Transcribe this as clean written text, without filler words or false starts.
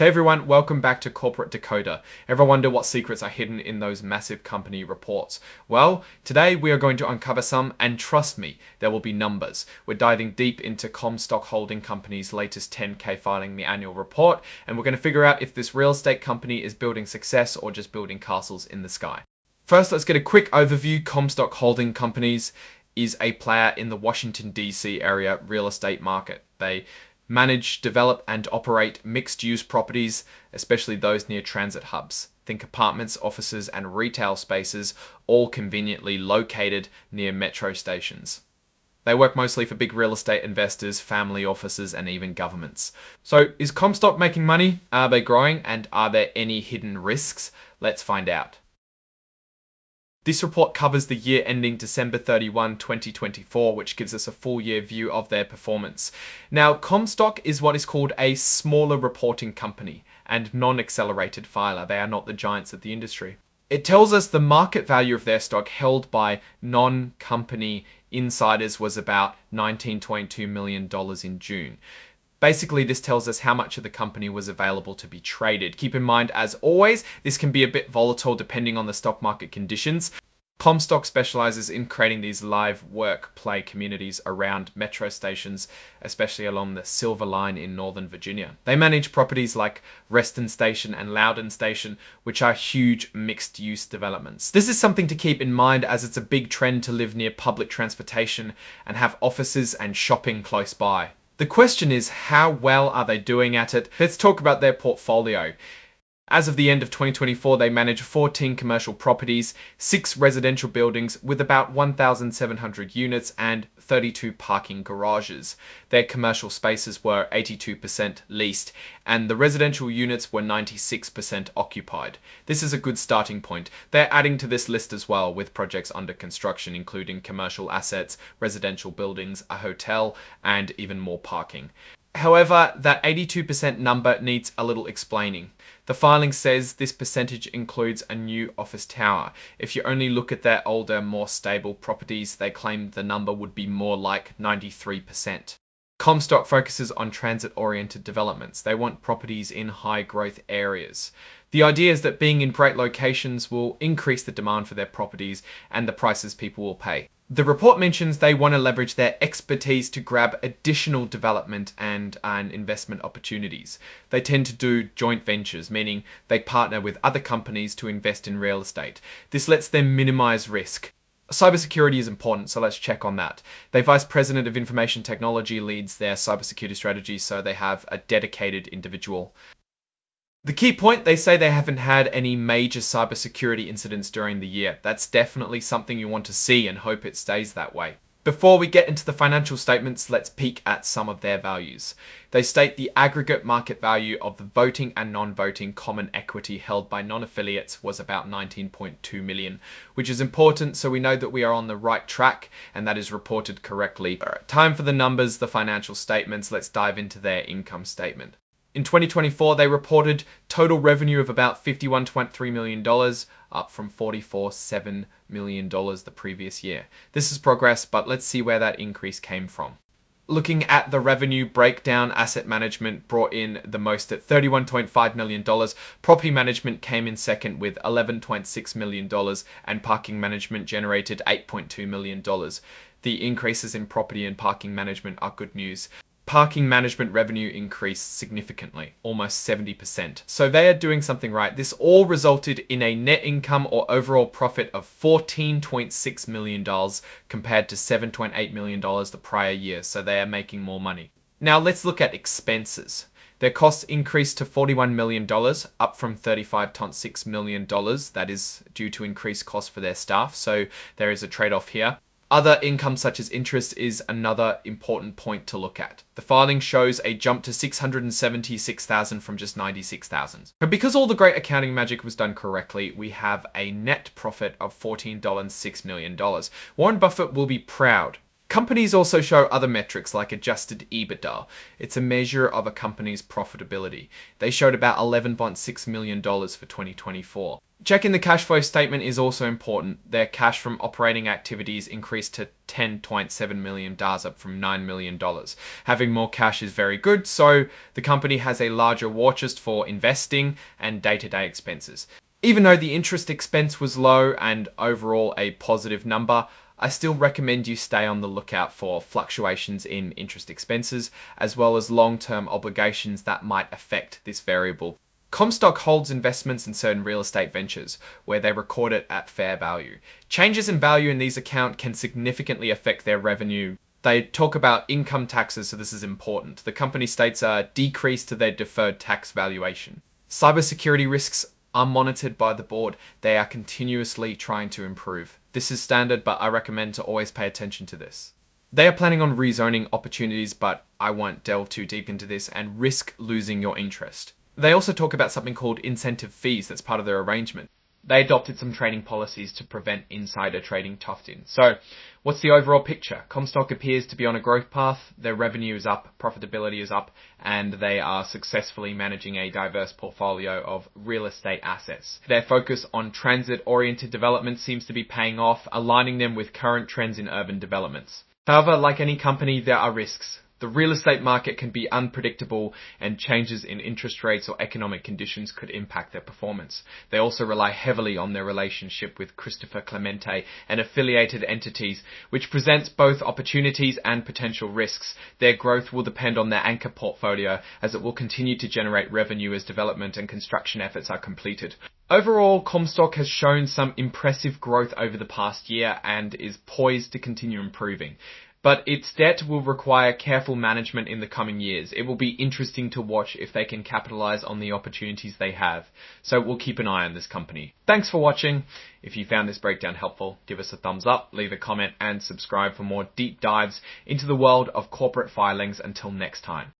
Hey everyone, welcome back to Corporate Decoder. Ever wonder what secrets are hidden in those massive company reports? Well, today we are going to uncover some, and trust me, there will be numbers. We're diving deep into Comstock Holding Company's latest 10K filing the annual report, and we're going to figure out if this real estate company is building success or just building castles in the sky. First, let's get a quick overview. Comstock Holding Companies is a player in the Washington, D.C. area real estate market. They manage, develop, and operate mixed-use properties, especially those near transit hubs. Think apartments, offices, and retail spaces, all conveniently located near metro stations. They work mostly for big real estate investors, family offices, and even governments. So, is Comstock making money? Are they growing? And are there any hidden risks? Let's find out. This report covers the year ending December 31, 2024, which gives us a full year view of their performance. Now, Comstock is what is called a smaller reporting company and non-accelerated filer. They are not the giants of the industry. It tells us the market value of their stock held by non-company insiders was about $19.2 million in June. Basically, this tells us how much of the company was available to be traded. Keep in mind, as always, this can be a bit volatile depending on the stock market conditions. Comstock specializes in creating these live work play communities around metro stations, especially along the Silver Line in Northern Virginia. They manage properties like Reston Station and Loudon Station, which are huge mixed-use developments. This is something to keep in mind as it's a big trend to live near public transportation and have offices and shopping close by. The question is, how well are they doing at it? Let's talk about their portfolio. As of the end of 2024, they manage 14 commercial properties, 6 residential buildings with about 1,700 units and 32 parking garages. Their commercial spaces were 82% leased and the residential units were 96% occupied. This is a good starting point. They're adding to this list as well with projects under construction, including commercial assets, residential buildings, a hotel, and even more parking. However, that 82% number needs a little explaining. The filing says this percentage includes a new office tower. If you only look at their older, more stable properties, they claim the number would be more like 93%. Comstock focuses on transit-oriented developments. They want properties in high-growth areas. The idea is that being in great locations will increase the demand for their properties and the prices people will pay. The report mentions they want to leverage their expertise to grab additional development and investment opportunities. They tend to do joint ventures, meaning they partner with other companies to invest in real estate. This lets them minimize risk. Cybersecurity is important, so let's check on that. Their Vice President of Information Technology leads their cybersecurity strategy, so they have a dedicated individual. The key point, they say they haven't had any major cybersecurity incidents during the year. That's definitely something you want to see and hope it stays that way. Before we get into the financial statements, let's peek at some of their values. They state the aggregate market value of the voting and non-voting common equity held by non-affiliates was about $19.2 million, which is important so we know that we are on the right track and that is reported correctly. All right, time for the numbers, the financial statements. Let's dive into their income statement. In 2024, they reported total revenue of about $51.3 million, up from $44.7 million the previous year. This is progress, but let's see where that increase came from. Looking at the revenue breakdown, asset management brought in the most at $31.5 million. Property management came in second with $11.6 million, and parking management generated $8.2 million. The increases in property and parking management are good news. Parking management revenue increased significantly, almost 70%. So they are doing something right. This all resulted in a net income or overall profit of $14.6 million compared to $7.8 million the prior year. So they are making more money. Now let's look at expenses. Their costs increased to $41 million, up from $35.6 million. That is due to increased costs for their staff. So there is a trade-off here. Other income such as interest is another important point to look at. The filing shows a jump to $676,000 from just $96,000. But because all the great accounting magic was done correctly, we have a net profit of $14.6 million. Warren Buffett will be proud. Companies also show other metrics like adjusted EBITDA. It's a measure of a company's profitability. They showed about $11.6 million for 2024. Checking the cash flow statement is also important. Their cash from operating activities increased to $10.7 million, up from $9 million. Having more cash is very good, so the company has a larger war chest for investing and day-to-day expenses. Even though the interest expense was low and overall a positive number, I still recommend you stay on the lookout for fluctuations in interest expenses, as well as long-term obligations that might affect this variable. Comstock holds investments in certain real estate ventures, where they record it at fair value. Changes in value in these accounts can significantly affect their revenue. They talk about income taxes, so this is important. The company states a decrease to their deferred tax valuation. Cybersecurity risks are monitored by the board. They are continuously trying to improve. This is standard, but I recommend to always pay attention to this. They are planning on rezoning opportunities, but I won't delve too deep into this and risk losing your interest. They also talk about something called incentive fees that's part of their arrangement. They adopted some trading policies to prevent insider trading tucked in. So, what's the overall picture? Comstock appears to be on a growth path, their revenue is up, profitability is up, and they are successfully managing a diverse portfolio of real estate assets. Their focus on transit-oriented development seems to be paying off, aligning them with current trends in urban developments. However, like any company, there are risks. The real estate market can be unpredictable, and changes in interest rates or economic conditions could impact their performance. They also rely heavily on their relationship with Christopher Clemente and affiliated entities, which presents both opportunities and potential risks. Their growth will depend on their anchor portfolio, as it will continue to generate revenue as development and construction efforts are completed. Overall, Comstock has shown some impressive growth over the past year and is poised to continue improving. But its debt will require careful management in the coming years. It will be interesting to watch if they can capitalize on the opportunities they have. So we'll keep an eye on this company. Thanks for watching. If you found this breakdown helpful, give us a thumbs up, leave a comment, and subscribe for more deep dives into the world of corporate filings. Until next time.